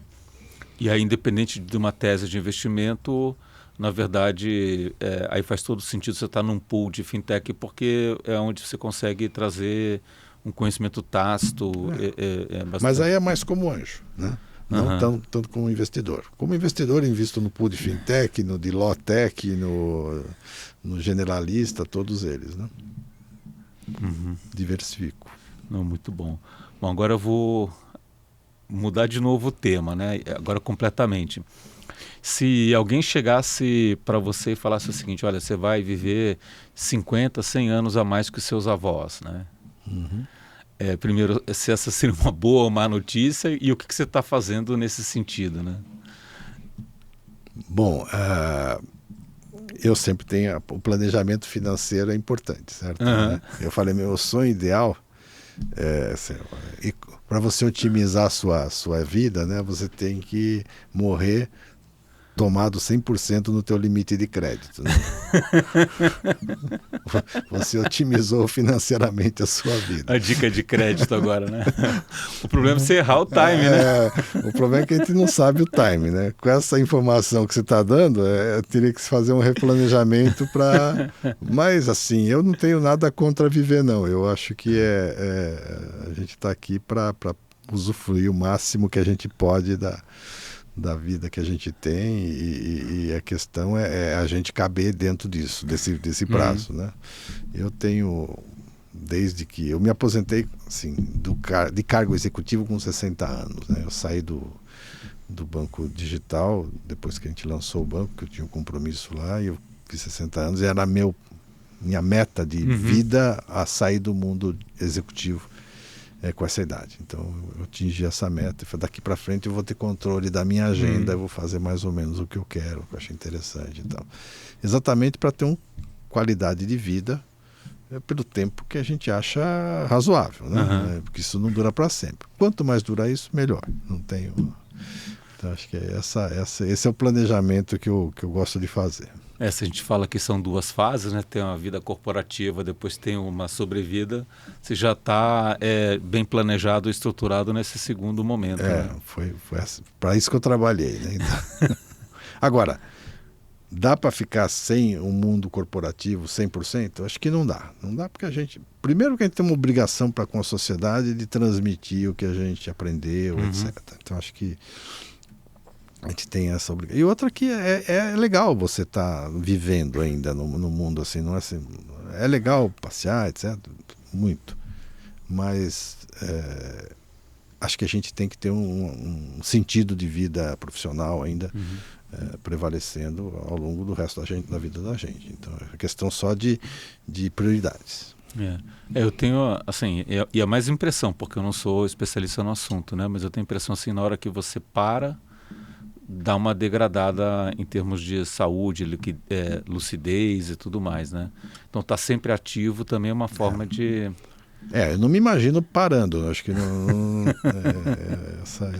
S1: E aí, independente de uma tese de investimento, na verdade, aí faz todo sentido você estar num pool de fintech, porque é onde você consegue trazer um conhecimento tácito.
S2: Mas aí é mais como anjo, né? Não tanto como investidor. Como investidor, eu invisto no pool de fintech, no de Lawtech, no generalista, todos eles, né? Diversifico.
S1: Não, muito bom. Bom, agora eu vou mudar de novo o tema, né? Agora completamente. Se alguém chegasse para você e falasse o seguinte, olha, você vai viver 50, 100 anos a mais que os seus avós, né? Primeiro, se essa seria uma boa ou má notícia e o que você está fazendo nesse sentido, né?
S2: Bom, eu sempre tenho o planejamento financeiro é importante, certo? Eu falei, meu sonho ideal para você otimizar a sua vida, né? Você tem que morrer tomado 100% no teu limite de crédito, né? Você otimizou financeiramente a sua vida.
S1: A dica de crédito agora, né? O problema é você errar o time, né?
S2: O problema é que a gente não sabe o time, né? Com essa informação que você está dando, eu teria que fazer um replanejamento para... Mas, assim, eu não tenho nada contra viver, não. Eu acho que a gente está aqui para usufruir o máximo que a gente pode da vida que a gente tem e a questão é a gente caber dentro desse prazo, né? Eu tenho, desde que eu me aposentei assim, de cargo executivo com 60 anos, né? Eu saí do banco digital, depois que a gente lançou o banco, que eu tinha um compromisso lá, e eu fiz 60 anos, e era minha meta de vida a sair do mundo executivo com essa idade. Então eu atingi essa meta. Daqui para frente eu vou ter controle da minha agenda, eu vou fazer mais ou menos o que eu quero, o que eu acho interessante e tal. Exatamente para ter uma qualidade de vida pelo tempo que a gente acha razoável, né? Porque isso não dura para sempre. Quanto mais durar isso, melhor. Não tenho... Então acho que esse é o planejamento que eu gosto de fazer.
S1: Se a gente fala que são duas fases, né? Tem uma vida corporativa, depois tem uma sobrevida, você já está bem planejado e estruturado nesse segundo momento. Né?
S2: Foi para isso que eu trabalhei, né? Então... Agora, dá para ficar sem um mundo corporativo 100%? Acho que não dá. Não dá porque primeiro que a gente tem uma obrigação com a sociedade de transmitir o que a gente aprendeu, etc. Então acho que a gente tem essa obrigação. E outra que é legal você estar vivendo ainda no mundo assim, não é assim, é legal passear, etc. Muito. Mas acho que a gente tem que ter um sentido de vida profissional ainda prevalecendo ao longo do resto da vida da gente. Então é questão só de prioridades.
S1: Eu tenho, assim, e a mais impressão, porque eu não sou especialista no assunto, né? Mas eu tenho a impressão assim, na hora que você dá uma degradada em termos de saúde, lucidez e tudo mais, né? Então estar sempre ativo também é uma forma de...
S2: eu não me imagino parando, acho que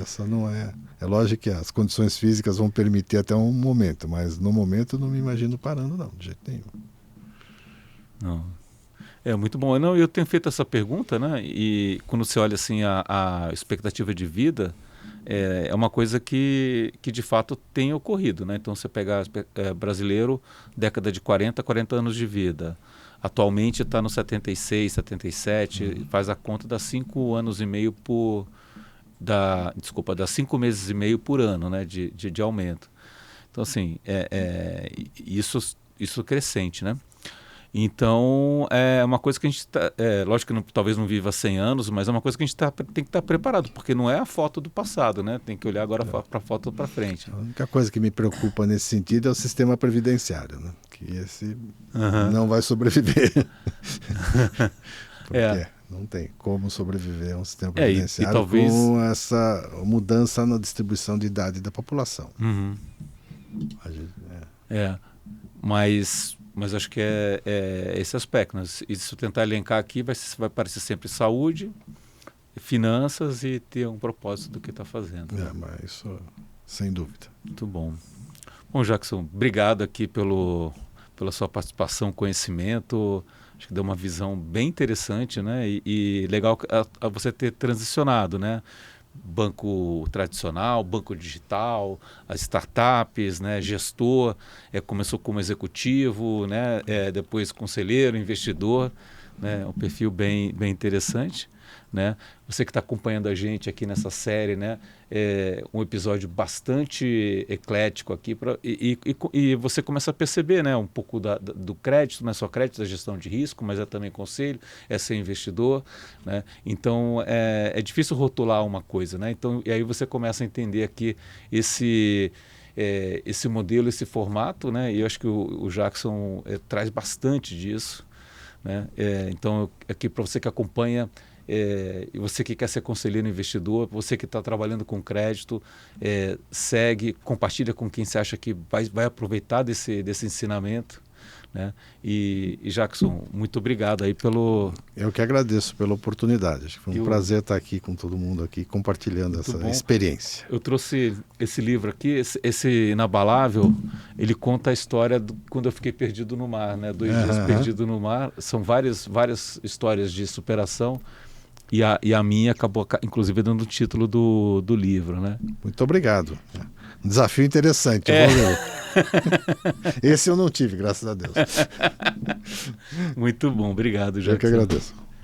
S2: essa não é... É lógico que as condições físicas vão permitir até um momento, mas no momento eu não me imagino parando não, de jeito nenhum.
S1: Não. Muito bom. Não, eu tenho feito essa pergunta, né? E quando você olha assim a expectativa de vida, é uma coisa que de fato tem ocorrido, né? Então você pega brasileiro, década de 40 anos de vida. Atualmente está no 76, 77, faz a conta, dá 5 anos e meio dá 5 meses e meio por ano, né? De aumento. Então assim, isso crescente, né? Então, é uma coisa que a gente lógico que talvez não viva 100 anos, mas é uma coisa que a gente tem que estar preparado, porque não é a foto do passado, né? Tem que olhar agora para a foto para frente.
S2: A única coisa que me preocupa nesse sentido é o sistema previdenciário, né? Que esse não vai sobreviver. Porque não tem como sobreviver a um sistema previdenciário
S1: talvez...
S2: com essa mudança na distribuição de idade da população.
S1: É, mas acho que é esse aspecto, né? E se eu tentar elencar aqui, vai parecer sempre saúde, finanças e ter um propósito do que está fazendo.
S2: É, mas isso, sem dúvida.
S1: Muito bom. Bom, Jackson, obrigado aqui pela sua participação, conhecimento. Acho que deu uma visão bem interessante, né? E legal a você ter transicionado, né? Banco tradicional, banco digital, as startups, né? Gestor, começou como executivo, né? Depois conselheiro, investidor, né? Um perfil bem interessante, né? Você que está acompanhando a gente aqui nessa série, né? Um episódio bastante eclético aqui e você começa a perceber, né? Um pouco do crédito, não é só crédito, da gestão de risco, mas é também conselho, é ser investidor, né? Então é difícil rotular uma coisa, né? Então, e aí você começa a entender aqui esse modelo, esse formato, né? E eu acho que o Jackson traz bastante disso, né? Então aqui para você que acompanha, e você que quer ser conselheiro investidor, você que está trabalhando com crédito, segue, compartilha com quem você acha que vai aproveitar desse ensinamento, né? E Jackson, muito obrigado aí pelo...
S2: Eu que agradeço pela oportunidade. Acho que foi um prazer estar aqui com todo mundo aqui, compartilhando essa experiência.
S1: Eu trouxe esse livro aqui, esse Inabalável, ele conta a história quando eu fiquei perdido no mar, né? 2 dias perdido no mar. São várias histórias de superação. E a minha acabou, inclusive, dando o título do livro, né?
S2: Muito obrigado. Um desafio interessante. Esse eu não tive, graças a Deus.
S1: Muito bom, obrigado, Jackson.
S2: Eu que agradeço.